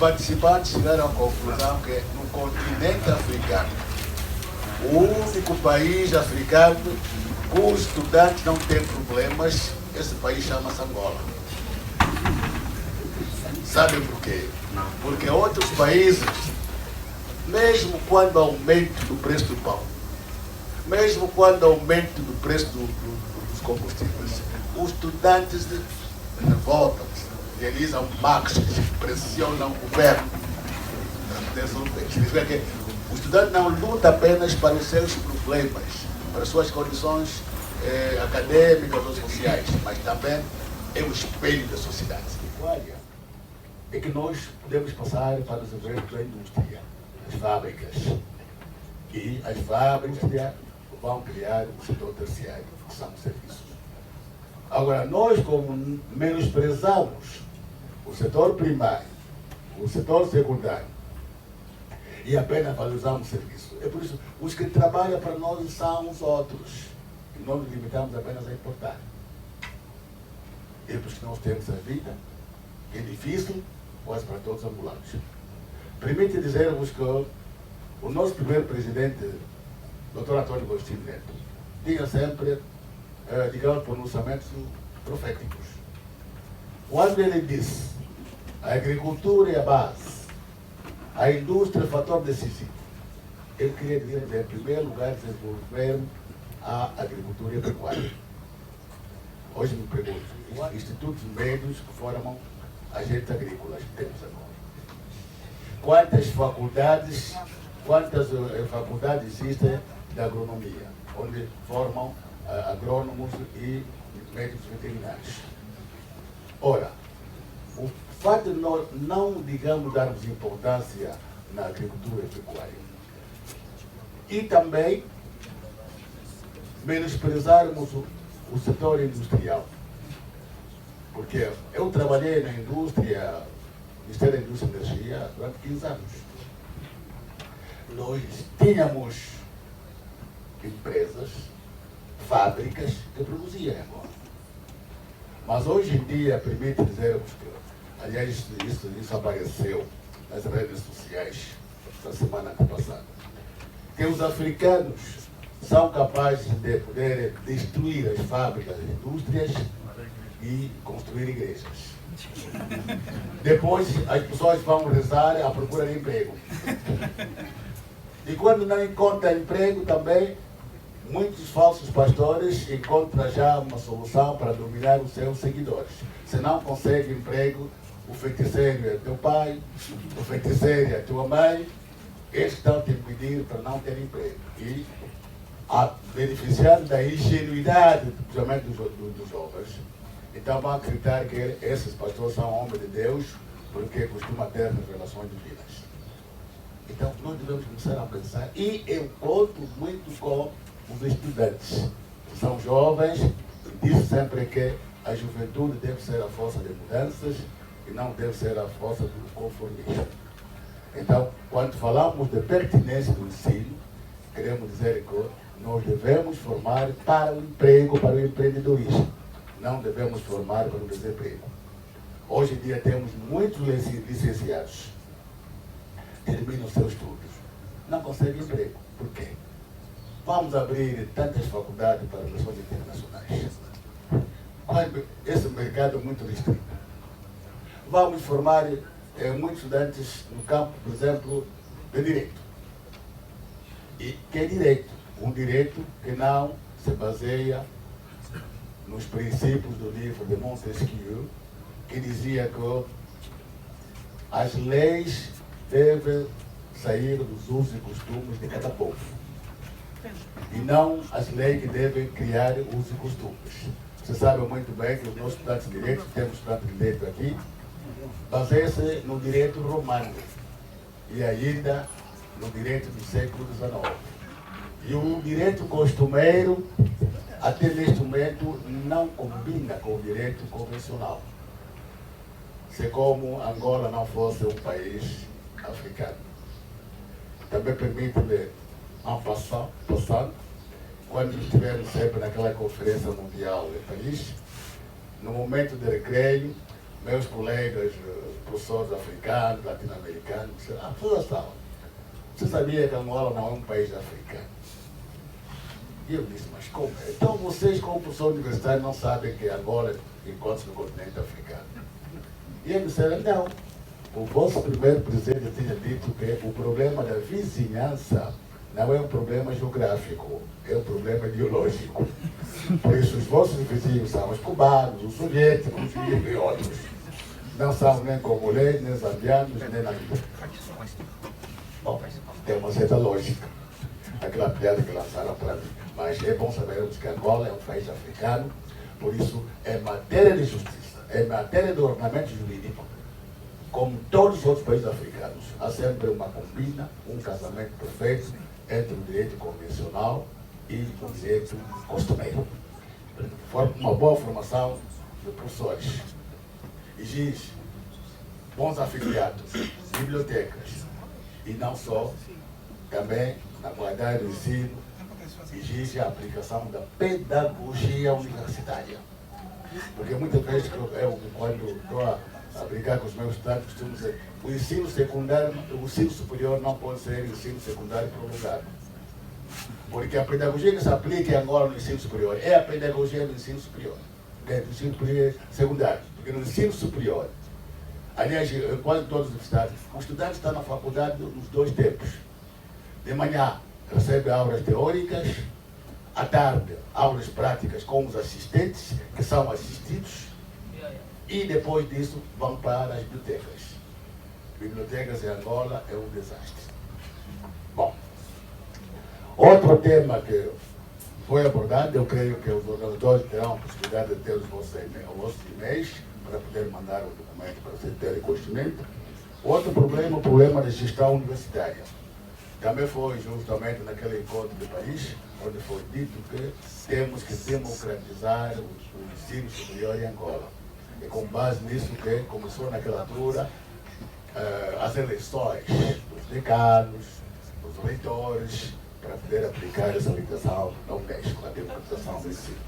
participantes chegaram à conclusão que no continente africano, o único país africano cujos estudantes não têm problemas, esse país chama-se Angola. Sabem por quê? Porque outros países, mesmo quando aumenta o preço do pão, mesmo quando aumenta o preço dos combustíveis, os estudantes revoltam-se, realizam marchas, pressionam o governo. Significa que o estudante não luta apenas para os seus problemas, para as suas condições acadêmicas ou sociais, mas também é o espelho da sociedade. É que nós podemos passar para o desenvolvimento da indústria, as fábricas. E as fábricas vão criar o setor terciário, que são os serviços. Agora, nós, como menosprezamos o setor primário, o setor secundário, e apenas valorizamos o serviço, é por isso que os que trabalham para nós são os outros, e nós nos limitamos apenas a importar. É por isso que nós temos a vida, que é difícil, quase para todos os angolanos. Permite dizer-vos que o nosso primeiro presidente, Dr. Antônio Agostinho Neto, tinha sempre, digamos, pronunciamentos proféticos. Quando ele disse, a agricultura é a base, a indústria é o fator decisivo, ele queria dizer, em primeiro lugar, desenvolver a agricultura e a pecuária. Hoje me pergunto, os institutos médios que formam agentes agrícolas que temos agora. Quantas faculdades existem de agronomia, onde formam agrônomos e médicos veterinários? Ora, o fato de nós não, digamos, darmos importância na agricultura e pecuária e também menosprezarmos o setor industrial, porque eu trabalhei na indústria, Ministério da Indústria e Energia, durante 15 anos. Nós tínhamos empresas, fábricas que produziam agora. Mas hoje em dia, permite dizer-vos que, aliás, isso apareceu nas redes sociais na semana passada, que os africanos são capazes de poder destruir as fábricas e indústrias e construir igrejas. Depois as pessoas vão rezar à procura de emprego. E quando não encontram emprego também, muitos falsos pastores encontram já uma solução para dominar os seus seguidores. Se não consegue emprego, o feiticeiro é teu pai, o feiticeiro é tua mãe, eles estão te impedir para não ter emprego. E beneficiando da ingenuidade, principalmente dos jovens, então vão acreditar que esses pastores são homens de Deus, porque costumam ter relações divinas. Então nós devemos começar a pensar, e eu conto muito com os estudantes, que são jovens, e disse sempre que a juventude deve ser a força de mudanças e não deve ser a força do conformismo. Então, quando falamos de pertinência do ensino, queremos dizer que nós devemos formar para o emprego, para o empreendedorismo. Não devemos formar para o desemprego. Hoje em dia temos muitos licenciados, terminam seus estudos, não conseguem emprego. Por quê? Vamos abrir tantas faculdades para relações internacionais. Esse mercado é muito restrito. Vamos formar muitos estudantes no campo, por exemplo, de direito. E que é direito? Um direito que não se baseia nos princípios do livro de Montesquieu, que dizia que as leis devem sair dos usos e costumes de cada povo. E não as leis que devem criar usos e costumes. Você sabe muito bem que os nossos estudantes de direito, temos estudantes de direito aqui, baseiam-se no direito romano e ainda no direito do século XIX. E o direito costumeiro, até neste momento, não combina com o direito convencional. Se como Angola não fosse um país africano. Também permite-me, en passant, quando estivemos sempre naquela conferência mundial em Paris, no momento de recreio, meus colegas, professores africanos, latino-americanos, a pessoa sabe. Você sabia que Angola não é um país africano? E eu disse, mas como? Então vocês, como professor universitário, não sabem que Angola encontra-se no continente africano? E eles disseram, não. O vosso primeiro presidente tinha dito que o problema da vizinhança não é um problema geográfico, é um problema ideológico. Por isso, os vossos vizinhos são os cubanos, os soviéticos e outros. Não são nem congolês, nem zambianos, nem namibianos. Bom, tem uma certa lógica, aquela piada que lançaram para mim. Mas é bom sabermos que Angola é um país africano, por isso é matéria de justiça, é matéria de ordenamento jurídico. Como todos os outros países africanos, há sempre uma combina, um casamento perfeito entre o direito convencional e o direito costumeiro. Uma boa formação de professores, exige bons afiliados, bibliotecas, e não só, também na qualidade do ensino, exige a aplicação da pedagogia universitária. Porque muitas vezes eu quando estou a brincar com os meus estudantes, costumo dizer, o ensino secundário, o ensino superior não pode ser ensino secundário prolongado. Porque a pedagogia que se aplica em Angola no ensino superior é a pedagogia do ensino superior, do ensino secundário. Porque no ensino superior, aliás, quase todas as universidades, o estudante está na faculdade nos dois tempos. De manhã recebe aulas teóricas, à tarde aulas práticas com os assistentes, que são assistidos, e depois disso vão para as bibliotecas. Bibliotecas em Angola é um desastre. Bom, outro tema que foi abordado, eu creio que os organizadores terão a possibilidade de ter os vossos e-mails para poder mandar o documento para vocês terem conhecimento. Outro problema, o problema da gestão universitária. Também foi justamente naquele encontro de Paris, onde foi dito que temos que democratizar o ensino superior em Angola. E com base nisso que começou naquela altura as eleições dos decanos, dos reitores, para poder aplicar essa legislação da Unesco, a democratização do ensino.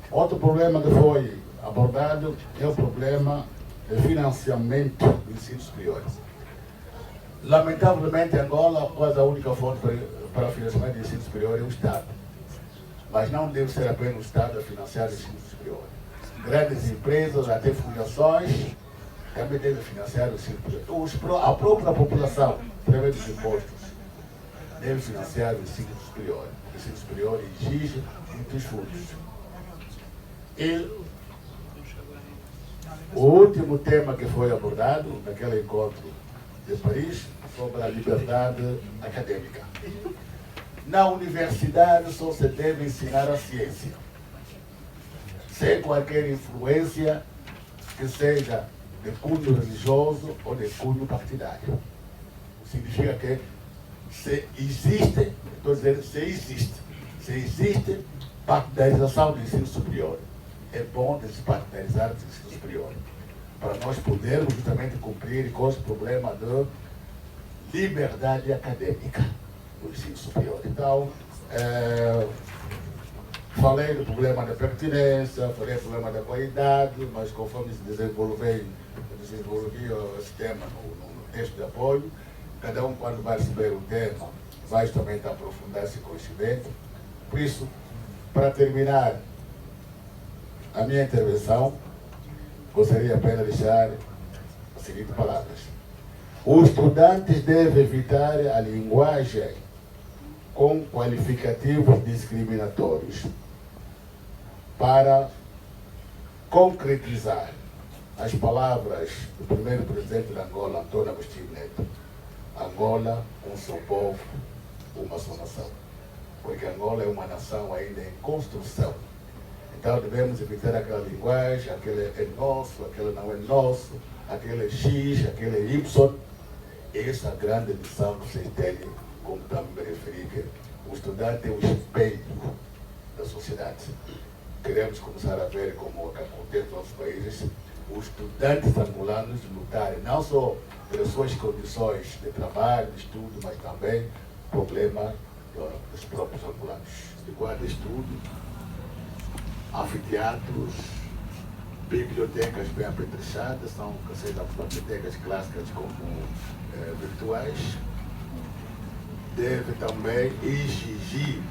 Outro problema que foi abordado é o problema de financiamento do ensino superior. Lamentavelmente, em Angola, quase a única fonte para o financiamento do ensino superior é o Estado. Mas não deve ser apenas o Estado a financiar o ensino superior. Grandes empresas, até fundações, também devem financiar o ensino superior. A própria população, através dos impostos, deve financiar o ensino superior. O ensino superior exige muitos fundos. E o último tema que foi abordado naquele encontro de Paris sobre a liberdade acadêmica. Na universidade só se deve ensinar a ciência, sem qualquer influência que seja de cunho religioso ou de cunho partidário. Significa que se existe, estou dizendo se existe partidarização do ensino superior, é bom despartidarizar o ensino superior, para nós podermos justamente cumprir com esse problema de liberdade acadêmica do ensino superior. Então, falei do problema da pertinência, falei do problema da qualidade, mas conforme se desenvolvi esse tema no texto de apoio, cada um, quando vai receber o tema, vai também aprofundar esse conhecimento. Por isso, para terminar a minha intervenção, gostaria apenas de deixar as seguintes palavras. Os estudantes devem evitar a linguagem com qualificativos discriminatórios para concretizar as palavras do primeiro presidente de Angola, Antônio Agostinho Neto. Angola, um só povo, uma só nação. Porque Angola é uma nação ainda em construção. Então devemos evitar aquela linguagem, aquele é nosso, aquele não é nosso, aquele é X, aquele é Y. Essa grande lição que vocês têm, como também me referi, que o estudante é o espelho da sociedade. Queremos começar a ver como acontece nos nossos países, os estudantes angolanos lutarem não só pelas suas condições de trabalho, de estudo, mas também o problema dos próprios angolanos. De guarda de estudo, anfiteatros, bibliotecas bem apetrechadas, são bibliotecas clássicas como virtuais. Deve também exigir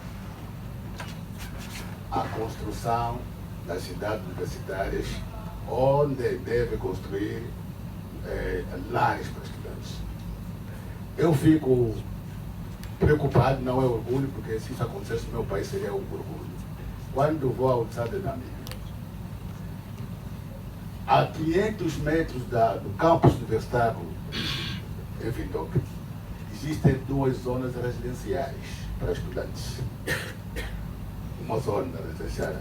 a construção das cidades universitárias, onde deve construir lares para estudantes. Eu fico preocupado, não é orgulho, porque se isso acontecesse no meu país seria um orgulho. Quando vou ao estado de Namíbia, a 500 metros do campus universitário em Windhoek, existem 2 zonas residenciais para estudantes. Uma zona residencial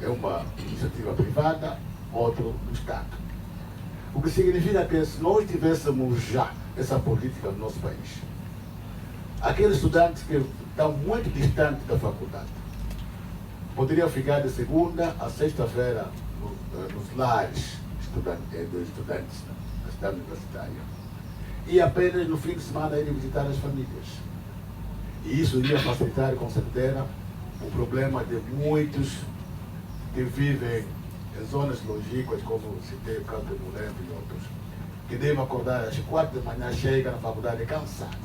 é uma iniciativa privada, outra do Estado. O que significa que se nós tivéssemos já essa política no nosso país, aqueles estudantes que estão muito distantes da faculdade poderiam ficar de segunda a sexta-feira nos lares dos estudantes da cidade universitária e apenas no fim de semana irem visitar as famílias. E isso iria facilitar com certeza o problema de muitos que vivem em zonas longínquas, como citei o caso de Mulher e outros, que devem acordar às 4 da manhã, chegam na faculdade cansados,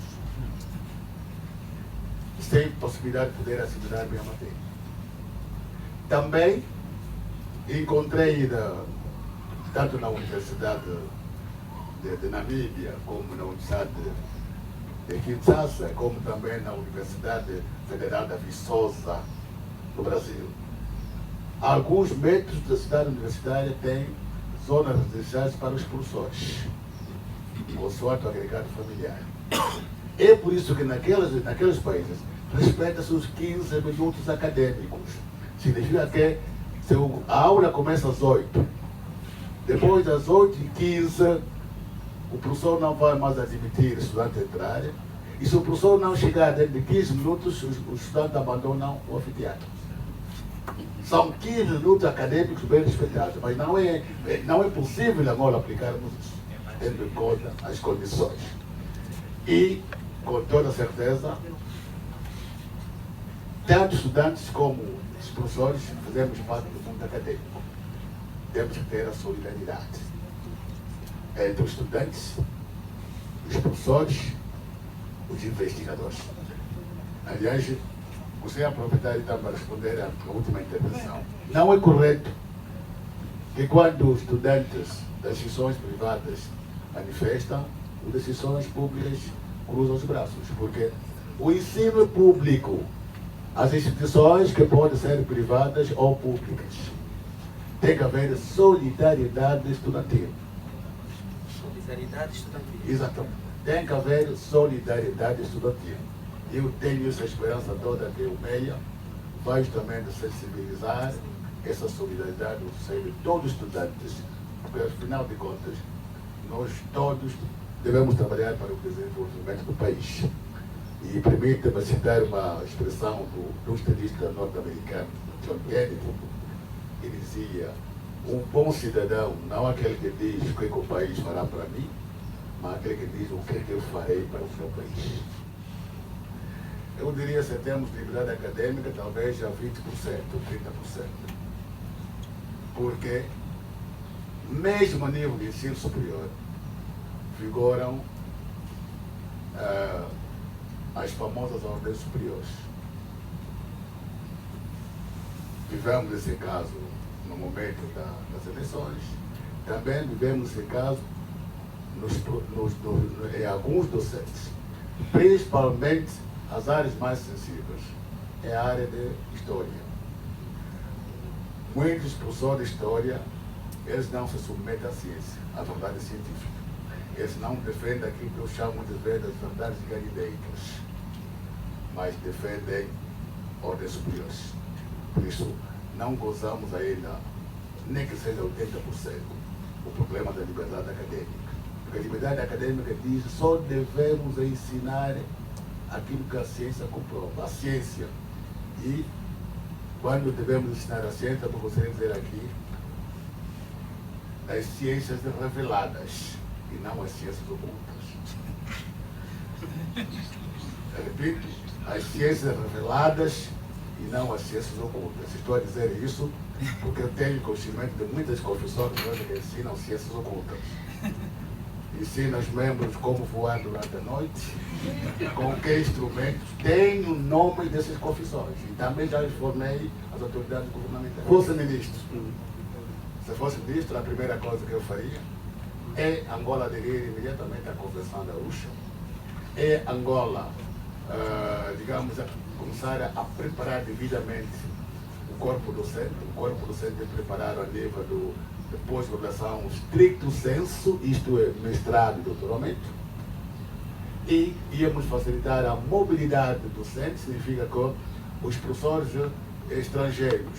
sem possibilidade de poder assimilar bem a matéria. Também encontrei, tanto na Universidade de Namíbia, como na Universidade de Kinshasa, como também na Universidade Federal da Viçosa, no Brasil, alguns metros da cidade universitária têm zonas residenciais para os professores, consoante o agregado familiar. É por isso que naqueles países respeita-se os 15 minutos acadêmicos. Significa que a aula começa às 8. Depois das 8h15, o professor não vai mais admitir o estudante entrar. E se o professor não chegar dentro de 15 minutos, os estudantes abandonam o anfiteatro. São 15 minutos acadêmicos bem respeitados, mas não é possível em Angola aplicarmos isso, tendo em conta as condições. E, com toda certeza, tanto estudantes como os professores fazemos parte do mundo acadêmico. Temos que ter a solidariedade entre os estudantes, os professores, os investigadores. Aliás, você é aproveitar então para responder à última intervenção. Não é correto que quando os estudantes das instituições privadas manifestam, as instituições públicas cruzam os braços, porque o ensino é público. As instituições que podem ser privadas ou públicas. Tem que haver solidariedade estudantil. Solidariedade estudantil. Exatamente. Tem que haver solidariedade estudantil. Eu tenho essa esperança toda que o MEIA vai justamente sensibilizar essa solidariedade no seio de todos os estudantes, porque, afinal de contas, nós todos devemos trabalhar para o desenvolvimento do país. E permita-me citar uma expressão do estadista norte-americano, John Kennedy, que dizia: um bom cidadão não é aquele que diz o que o país fará para mim, mas aquele que diz o que eu farei para o meu país. Eu diria, se temos liberdade acadêmica, talvez a 20%, 30%. Porque, mesmo a nível de ensino superior, vigoram as famosas ordens superiores. Tivemos esse caso no momento das eleições, também vivemos esse caso em alguns docentes, principalmente as áreas mais sensíveis, é a área de história. Muitos professores de história, eles não se submetem à ciência, à verdade científica. Eles não defendem aquilo que eu chamo muitas vezes das verdades galileicas, mas defendem ordens superiores. Por isso, não gozamos ainda, nem que seja 80%, o problema da liberdade acadêmica. Porque a liberdade acadêmica diz que só devemos ensinar aquilo que a ciência comprova, a ciência. E quando devemos ensinar a ciência, eu gostaria de dizer aqui, as ciências reveladas e não as ciências ocultas. Eu repito, as ciências reveladas e não as ciências ocultas. Estou a dizer isso porque eu tenho conhecimento de muitas confissões que ensinam ciências ocultas. Ensina os membros como voar durante a noite, com que instrumentos. Tenho o nome dessas confissões e também já informei as autoridades governamentais. Fosse ministro, se fosse ministro, a primeira coisa que eu faria é Angola aderir imediatamente à Convenção da Arusha, é Angola, digamos, começar a preparar devidamente o corpo docente é preparar a nível de pós-graduação stricto sensu, isto é, mestrado e doutoramento, e íamos facilitar a mobilidade docente, significa que os professores estrangeiros,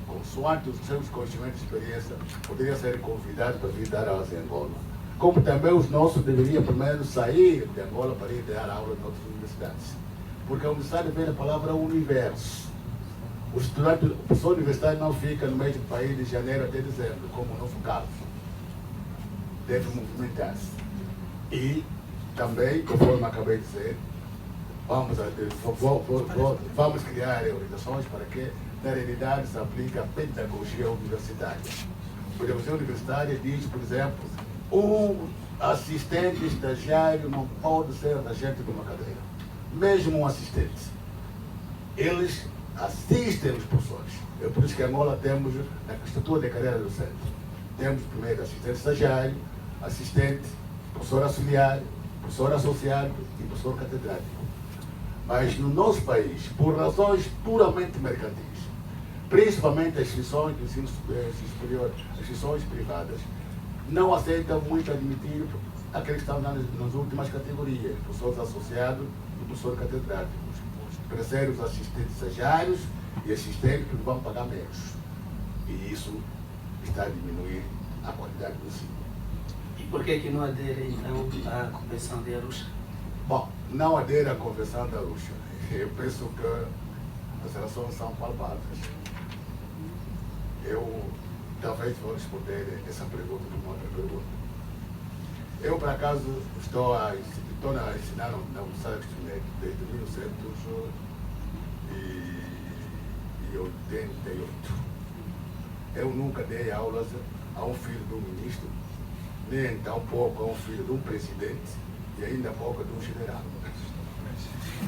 consoante os seus conhecimentos e experiência, poderiam ser convidados para vir dar aulas em Angola. Como também os nossos deveriam primeiro sair de Angola para ir dar aulas em outras universidades. Porque a universidade vem da palavra universo. O professor universitário não fica no mesmo país de janeiro até dezembro, como no nosso caso. Deve movimentar-se. E também, conforme acabei de dizer, vamos criar orientações para que na realidade se aplique a pedagogia universitária. A pedagogia universitária diz, por exemplo, um assistente estagiário não pode ser agente de uma cadeira. Mesmo um assistente. Eles assistem os professores. É por isso que em Angola temos, na estrutura de carreira docente, temos primeiro assistente estagiário, assistente, professor auxiliar, professor associado e professor catedrático. Mas no nosso país, por razões puramente mercantis, principalmente as instituições do ensino superior, as instituições privadas, não aceitam muito admitir aqueles que estão nas últimas categorias, professores associados e professor catedrático. Preferem os assistentes estagiários e assistentes que vão pagar menos. E isso está a diminuir a qualidade do ensino. E por que não adere, então, à Convenção de Arusha? Bom, não adere à Convenção de Arusha. Eu penso que as relações são palpáveis. Eu talvez vou responder essa pergunta por uma outra pergunta. Eu, por acaso, estou a ensinar na Universidade de Cristina desde 1988. Eu nunca dei aulas a um filho de um ministro, nem tão pouco a um filho de um presidente e ainda pouco de um general.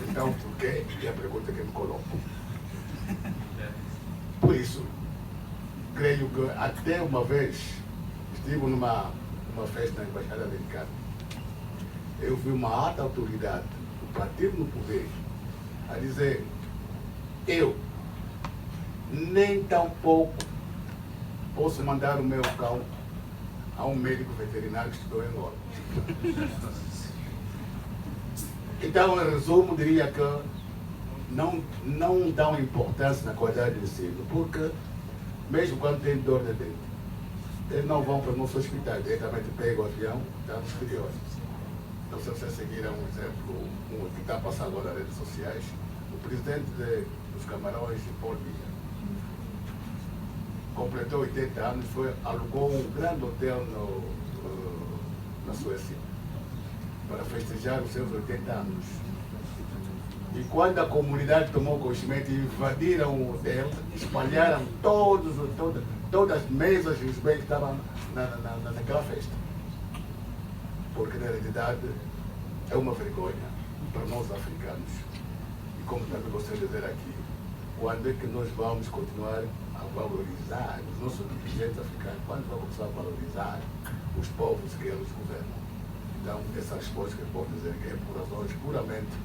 Então, por quê? É a pergunta que me coloco. Por isso, creio que até uma vez estive numa festa na Embaixada Americana. Eu vi uma alta autoridade do partido no poder a dizer: eu nem tão pouco posso mandar o meu cão a um médico veterinário que estudou em Angola. Então, em resumo, diria que não dão importância na qualidade do ensino, porque mesmo quando tem dor de dente, eles não vão para o nosso hospital, diretamente pegam o avião, está no exterior. Então, se vocês seguirem um exemplo, que está passando agora nas redes sociais, o presidente dos Camarões, Paul Biya, completou 80 anos, alugou um grande hotel na Suécia para festejar os seus 80 anos. E quando a comunidade tomou conhecimento e invadiram o hotel, espalharam todas as mesas e os bens que estavam naquela festa. Porque na realidade é uma vergonha para nós africanos. E como também gostaria de dizer aqui, quando é que nós vamos continuar a valorizar os nossos dirigentes africanos? Quando vamos começar a valorizar os povos que eles governam? Então, essa resposta que eu posso dizer que é por razões puramente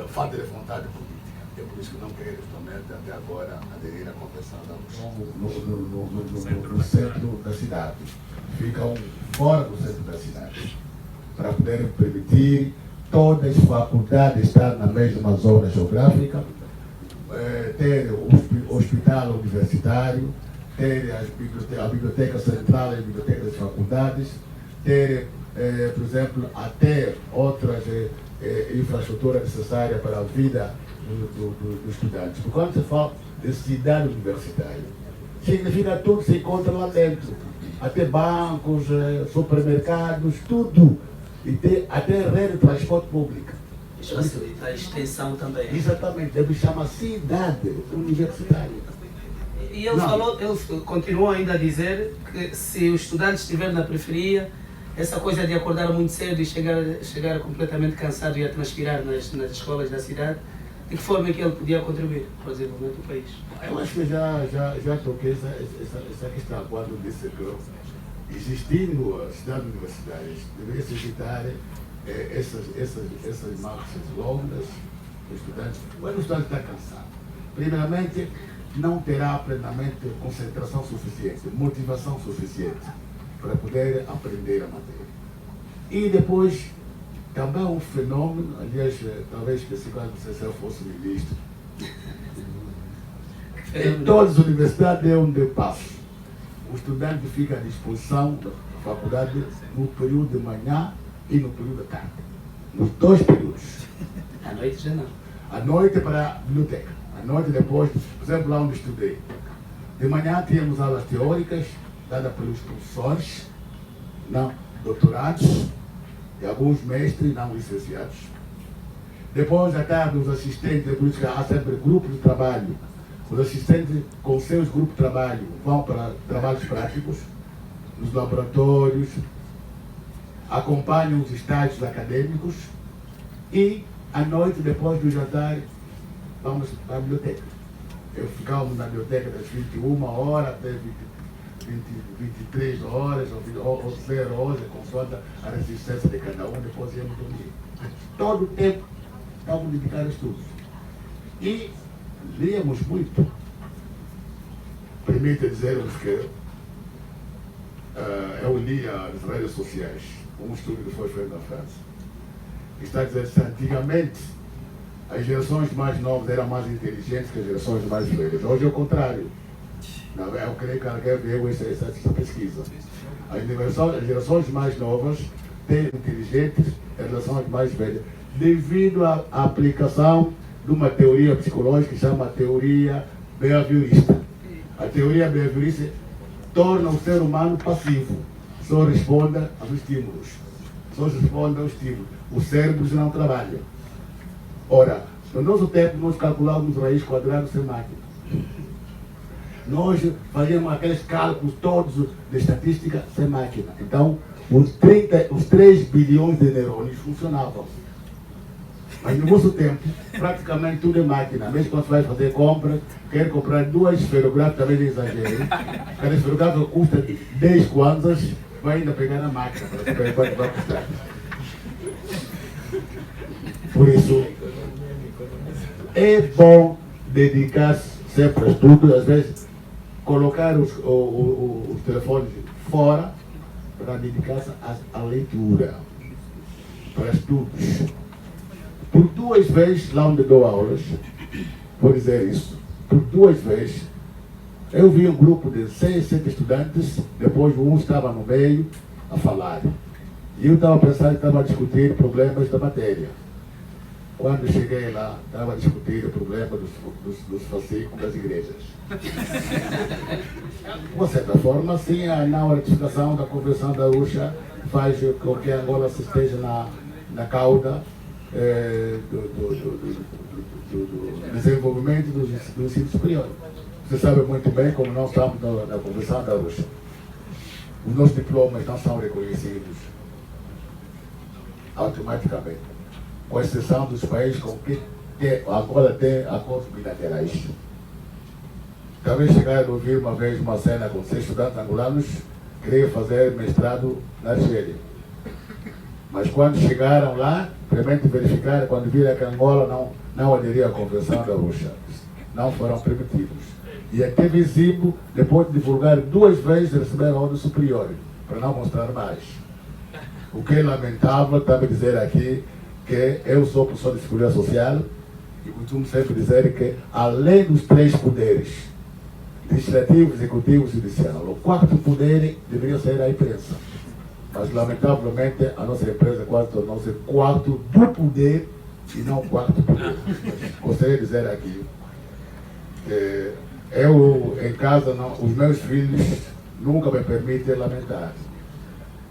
falta de vontade política. É por isso que não quero também até agora aderir à Convenção da Arusha. No centro da cidade. Ficam fora do centro da cidade. Para poder permitir todas as faculdades estar na mesma zona geográfica, ter o hospital universitário, ter a biblioteca central e a biblioteca das faculdades, ter, por exemplo, até outras infraestrutura necessária para a vida dos estudantes. Porque quando se fala de cidade universitária, significa tudo se encontra lá dentro. Até bancos, supermercados, tudo. E até rede de transporte público. Isso facilita a extensão também. Exatamente, deve chamar cidade universitária. E ele continuou ainda a dizer que se o estudante estiver na periferia, essa coisa de acordar muito cedo e chegar completamente cansado e a transpirar nas escolas da cidade, de que forma é que ele podia contribuir para o desenvolvimento do país? Eu acho que já toquei essa questão quando disse que existindo as cidades universitárias, deveria se evitar essas marchas longas do estudante. Quando o estudante está cansado, primeiramente, não terá plenamente concentração suficiente, motivação suficiente para poder aprender a matéria. E depois, também um fenômeno, aliás, talvez que se eu fosse ministro, em todas as universidades é onde eu passo. O estudante fica à disposição da faculdade no período de manhã e no período da tarde. Nos 2 períodos. À noite já não. À noite para a biblioteca. À noite depois, por exemplo, lá onde estudei. De manhã tínhamos aulas teóricas, dadas pelos professores, não doutorados, e alguns mestres não licenciados. Depois, à tarde, os assistentes, por isso que há sempre grupos de trabalho. Os assistentes, com seus grupos de trabalho, vão para trabalhos práticos, nos laboratórios, acompanham os estágios acadêmicos e, à noite, depois do jantar, vamos para a biblioteca. Eu ficava na biblioteca das 21 horas até 23 horas, ou 0 horas, consoante a resistência de cada um, depois íamos dormir. Todo o tempo estávamos dedicados a estudos. E líamos muito. Permite dizer-vos que eu li as redes sociais, um estudo que foi feito na França. Está a dizer que antigamente as gerações mais novas eram mais inteligentes que as gerações mais velhas. Hoje é o contrário. Eu creio que alguém viu essa pesquisa. As gerações mais novas têm inteligentes em relação às mais velhas, devido à aplicação de uma teoria psicológica que se chama teoria behaviorista. A teoria behaviorista torna o ser humano passivo, só responde aos estímulos. Só responde aos estímulos. O cérebro já não trabalha. Ora, no nosso tempo nós calculávamos raiz quadrada sem máquina. Nós fazíamos aqueles cálculos todos de estatística sem máquina. Então, os 3 bilhões de neurônios funcionavam. Mas no nosso tempo, praticamente tudo é máquina. Mesmo quando você vai fazer compras, quer comprar 2 esferográficas, talvez exagere. Cada esferográfica custa 10 kwanzas, vai ainda pegar na máquina para saber quanto vai custar. Por isso, é bom dedicar-se sempre a estudo, às vezes colocar os telefones fora para dedicar-se à leitura, para estudos. Por 2 vezes, lá onde dou aulas, vou dizer isso, por 2 vezes, eu vi um grupo de 6, 7 estudantes, depois um estava no meio a falar. E eu estava pensando que estava a discutir problemas da matéria. Quando cheguei lá, estava a discutir o problema dos fascículos das igrejas. De uma certa forma, sim, na ratificação da Convenção da Arusha faz com que Angola se esteja na cauda do desenvolvimento do ensino superior. Você sabe muito bem como nós estamos na Convenção da Arusha. Os nossos diplomas não são reconhecidos automaticamente, com exceção dos países com que Angola tem acordos bilaterais. Talvez chegaram a ouvir uma vez uma cena com 6 estudantes angolanos que queriam fazer mestrado na Argélia. Mas quando chegaram lá, realmente verificaram, quando viram que Angola não aderiu à Convenção da Arusha, não foram permitidos. E até visível, depois de divulgar 2 vezes, receberam ordem superior, para não mostrar mais. O que é lamentável, está-me dizer aqui, que eu sou professor de Seguridade Social e costumo sempre dizer que, além dos 3 poderes, legislativo, executivo e judicial, o 4º poder deveria ser a imprensa. Mas, lamentavelmente, a nossa empresa quase tornou-se 4º do poder e não 4º poder. Gostaria de dizer aqui que eu, em casa, os meus filhos nunca me permitem lamentar.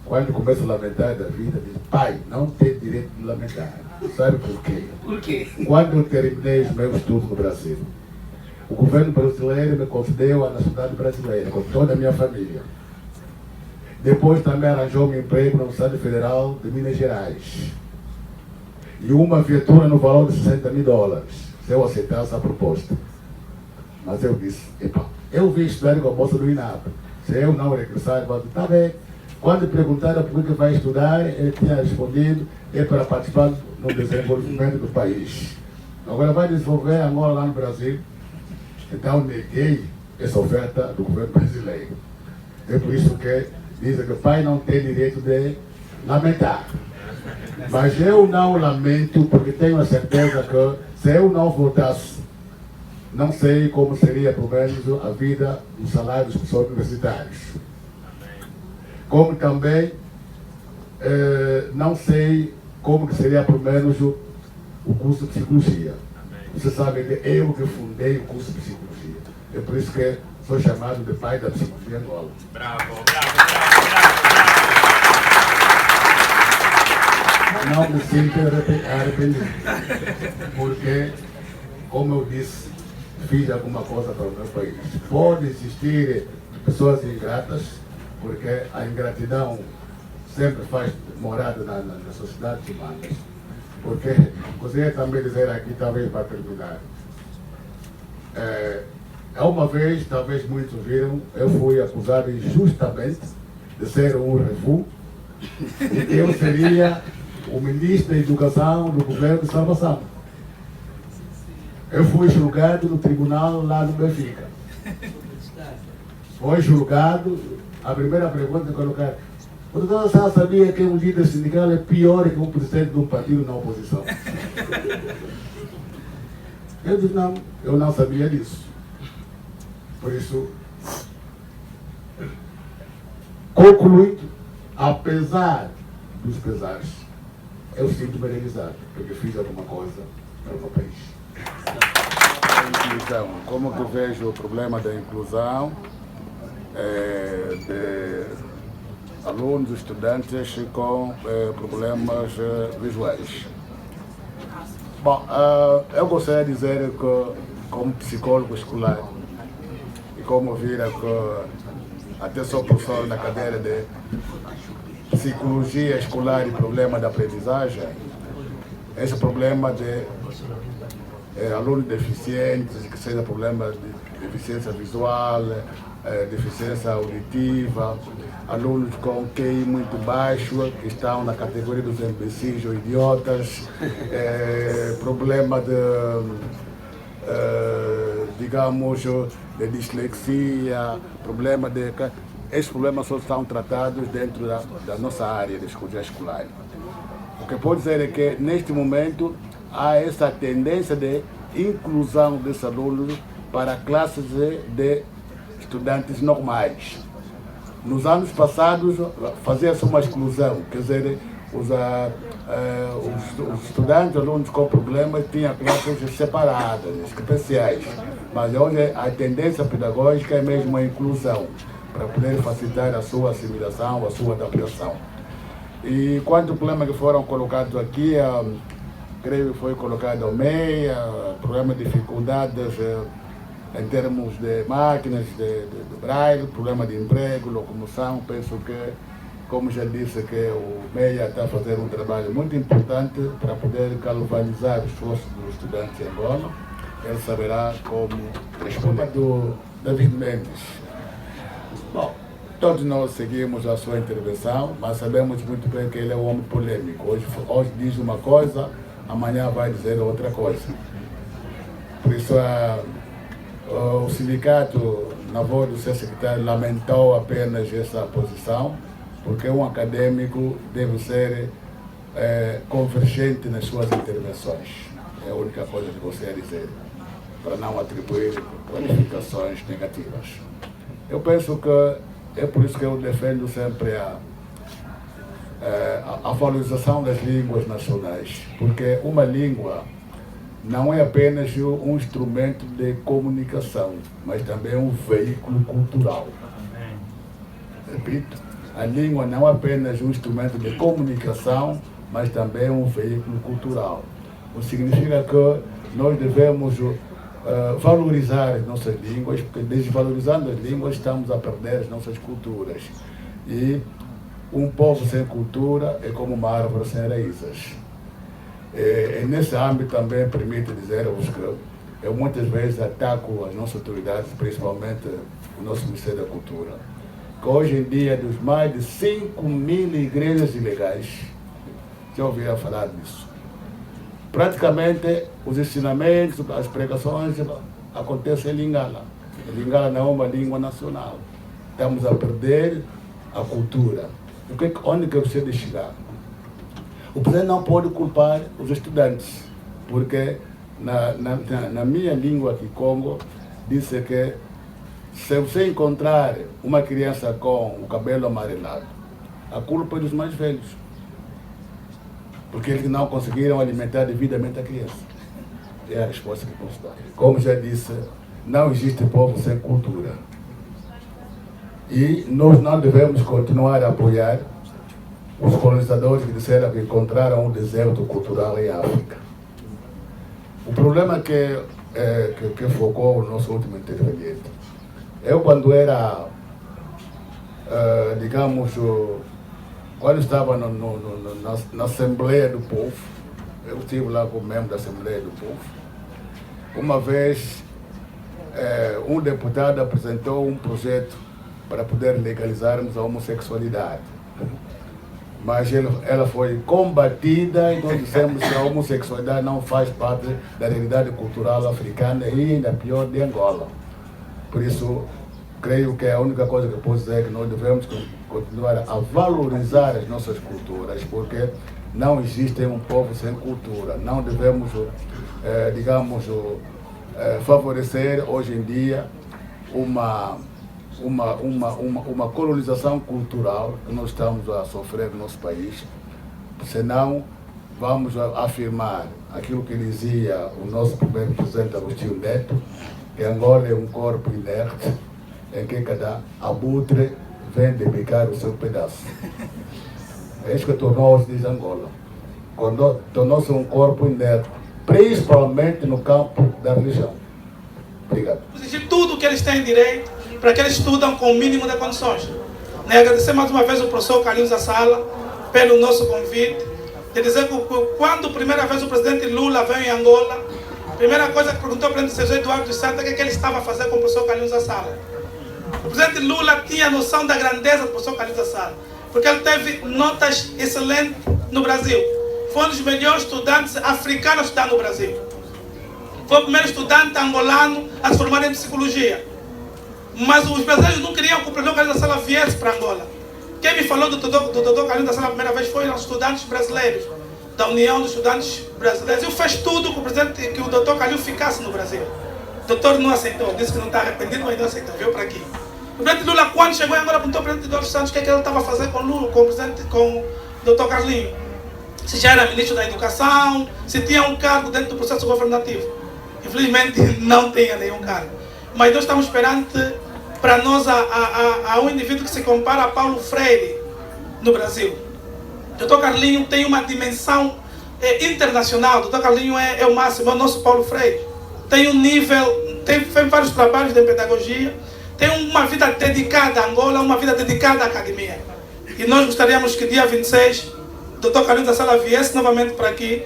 Quando começo a lamentar da vida, diz: pai, não tem direito de lamentar. Sabe por quê? Por quê? Quando eu terminei os meus estudos no Brasil, o governo brasileiro me concedeu a nacionalidade brasileira, com toda a minha família. Depois também arranjou-me emprego na Universidade Federal de Minas Gerais. E uma viatura no valor de $60 mil, se eu aceitasse a proposta. Mas eu disse, epa, eu vim estudar com a bolsa do INAP. Se eu não regressar, eu vou dizer, tá bem. Quando perguntaram por que vai estudar, ele tinha respondido, é para participar no desenvolvimento do país. Agora vai desenvolver Angola lá no Brasil. Então neguei essa oferta do governo brasileiro. É por isso que dizem que o pai não tem direito de lamentar. Mas eu não lamento, porque tenho a certeza que se eu não voltasse, não sei como seria, pelo menos, a vida, o salário dos professores universitários. Como também não sei como que seria, pelo menos, o curso de psicologia. Você sabe que eu que fundei o curso de psicologia. É por isso que sou chamado de pai da psicologia em Angola. Bravo, bravo, bravo, Não me sinto arrependido, porque, como eu disse, fiz alguma coisa para o meu país. Pode existir pessoas ingratas, porque a ingratidão sempre faz morada nas sociedades humanas. Porque, gostaria também de dizer aqui, talvez para terminar, uma vez, talvez muitos viram, eu fui acusado injustamente de ser um refu, e eu seria o ministro da Educação do governo de Salvação. Eu fui julgado no tribunal lá no Benfica. Foi julgado, a primeira pergunta que colocaram, o doutor Sá sabia que um líder sindical é pior que um presidente de um partido na oposição? Eu disse, não, eu não sabia disso. Por isso, concluindo, apesar dos pesares, eu sinto-me realizado, porque fiz alguma coisa para o meu país. Então, como que vejo o problema da inclusão de alunos, estudantes com problemas visuais? Bom, eu gostaria de dizer que, como psicólogo escolar, e como vira que até sou professor na cadeira de psicologia escolar e problema da aprendizagem, esse problema de alunos deficientes, que seja problema de deficiência visual, deficiência auditiva, alunos com QI muito baixo, que estão na categoria dos imbecis ou idiotas, problema de, digamos, de dislexia, problema de... Esses problemas só são tratados dentro da nossa área de psicologia escolar. O que pode dizer é que, neste momento, há essa tendência de inclusão desses alunos para classes de estudantes normais. Nos anos passados, fazia-se uma exclusão, quer dizer, os estudantes, alunos com problemas, tinham classes separadas, especiais. Mas hoje a tendência pedagógica é mesmo a inclusão, para poder facilitar a sua assimilação, a sua adaptação. E quanto problemas que foram colocados aqui, creio que foi colocado ao meio, problema de dificuldades em termos de máquinas, de braille, problema de emprego, locomoção. Penso que, como já disse, que o MEIA está a fazer um trabalho muito importante para poder galvanizar o esforço dos estudantes em Angola. Ele saberá como responder. Do David Mendes. Bom, todos nós seguimos a sua intervenção, mas sabemos muito bem que ele é um homem polêmico. Hoje diz uma coisa, amanhã vai dizer outra coisa. Por isso, o sindicato, na voz do seu secretário, lamentou apenas essa posição, porque um acadêmico deve ser convergente nas suas intervenções. É a única coisa que gostaria de dizer, para não atribuir qualificações negativas. Eu penso que é por isso que eu defendo sempre a valorização das línguas nacionais, porque uma língua não é apenas um instrumento de comunicação, mas também um veículo cultural. Repito, a língua não é apenas um instrumento de comunicação, mas também um veículo cultural. O que significa que nós devemos valorizar as nossas línguas, porque desvalorizando as línguas estamos a perder as nossas culturas. E um povo sem cultura é como uma árvore sem raízes. E nesse âmbito também permite dizer-vos que eu muitas vezes ataco as nossas autoridades, principalmente o nosso Ministério da Cultura, que hoje em dia, dos mais de 5.000 igrejas ilegais, já ouviram falar disso. Praticamente os ensinamentos, as pregações acontecem em Lingala. Lingala não é uma língua nacional. Estamos a perder a cultura. Onde que eu preciso de chegar? O presidente não pode culpar os estudantes, porque na minha língua aqui, Congo, disse que se você encontrar uma criança com o cabelo amarelado, a culpa é dos mais velhos, porque eles não conseguiram alimentar devidamente a criança. É a resposta que posso dar. Como já disse, não existe povo sem cultura. E nós não devemos continuar a apoiar os colonizadores que disseram que encontraram um deserto cultural em África. O problema que focou o nosso último interveniente. Eu, quando era, quando estava na Assembleia do Povo, eu estive lá como membro da Assembleia do Povo, uma vez um deputado apresentou um projeto para poder legalizarmos a homossexualidade. Mas ela foi combatida e nós dissemos que a homossexualidade não faz parte da realidade cultural africana e ainda pior de Angola. Por isso, creio que a única coisa que eu posso dizer é que nós devemos continuar a valorizar as nossas culturas, porque não existe um povo sem cultura. Não devemos, favorecer hoje em dia uma colonização cultural que nós estamos a sofrer no nosso país, senão vamos afirmar aquilo que dizia o nosso primeiro presidente Agostinho Neto, que Angola é um corpo inerte em que cada abutre vem debicar o seu pedaço. É isso que tornou-se de Angola. Tornou-se um corpo inerte, principalmente no campo da religião. Obrigado. Exigir tudo o que eles têm direito para que eles estudam com o mínimo de condições. Agradecer mais uma vez ao professor Carlinhos Assala pelo nosso convite, de dizer que quando a primeira vez o presidente Lula veio em Angola, a primeira coisa que perguntou para o presidente José Eduardo dos Santos é o que ele estava a fazer com o professor Carlinhos Assala. O presidente Lula tinha noção da grandeza do professor Carlinhos Assala, porque ele teve notas excelentes no Brasil. Foi um dos melhores estudantes africanos a estudar no Brasil. Foi o primeiro estudante angolano a se formar em psicologia. Mas os brasileiros não queriam que o professor Carlinhos Assala viesse para Angola. Quem me falou do doutor Carlinhos Assala a primeira vez foram os estudantes brasileiros, da União dos Estudantes Brasileiros. E fez tudo que o doutor Carlinhos ficasse no Brasil. O doutor não aceitou, disse que não está arrependido, mas não aceitou, veio para aqui. O presidente Lula, quando chegou em Angola, perguntou ao presidente Eduardo Santos o que ele estava a fazer com o doutor Carlinhos. Se já era ministro da Educação, se tinha um cargo dentro do processo governativo. Infelizmente não tinha nenhum cargo. Mas nós estamos perante, para nós, a um indivíduo que se compara a Paulo Freire no Brasil. O doutor Carlinhos tem uma dimensão internacional. O doutor Carlinhos é o máximo, é o nosso Paulo Freire. Tem um nível, fez vários trabalhos de pedagogia, tem uma vida dedicada a Angola, uma vida dedicada à academia. E nós gostaríamos que dia 26 o doutor Carlinhos Assala viesse novamente para aqui,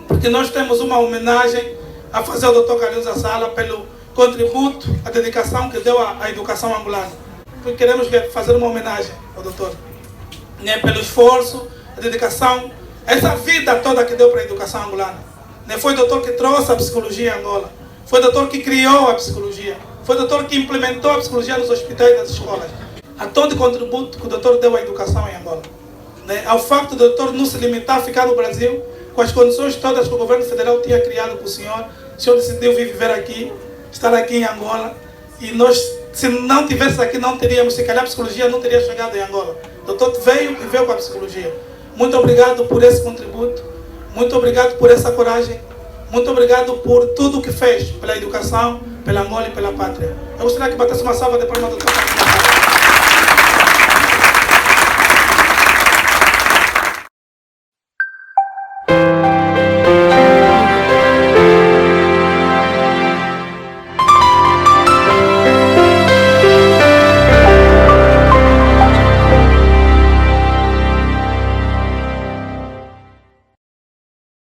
porque nós temos uma homenagem a fazer ao doutor Carlinhos Assala pelo contributo, a dedicação que deu à educação angolana. Porque queremos fazer uma homenagem ao doutor, né, pelo esforço, a dedicação, essa vida toda que deu para a educação angolana. Né, foi o doutor que trouxe a psicologia em Angola, foi o doutor que criou a psicologia, foi o doutor que implementou a psicologia nos hospitais e nas escolas. A todo o contributo que o doutor deu à educação em Angola. Né, ao facto do doutor não se limitar a ficar no Brasil, com as condições todas que o governo federal tinha criado para o senhor decidiu vir viver aqui, estar aqui em Angola, e nós, se não tivesse aqui, não teríamos, se calhar a psicologia não teria chegado em Angola. O doutor veio e veio com a psicologia. Muito obrigado por esse contributo, muito obrigado por essa coragem, muito obrigado por tudo o que fez pela educação, pela Angola e pela pátria. Eu gostaria que batesse uma salva de palmas do doutor.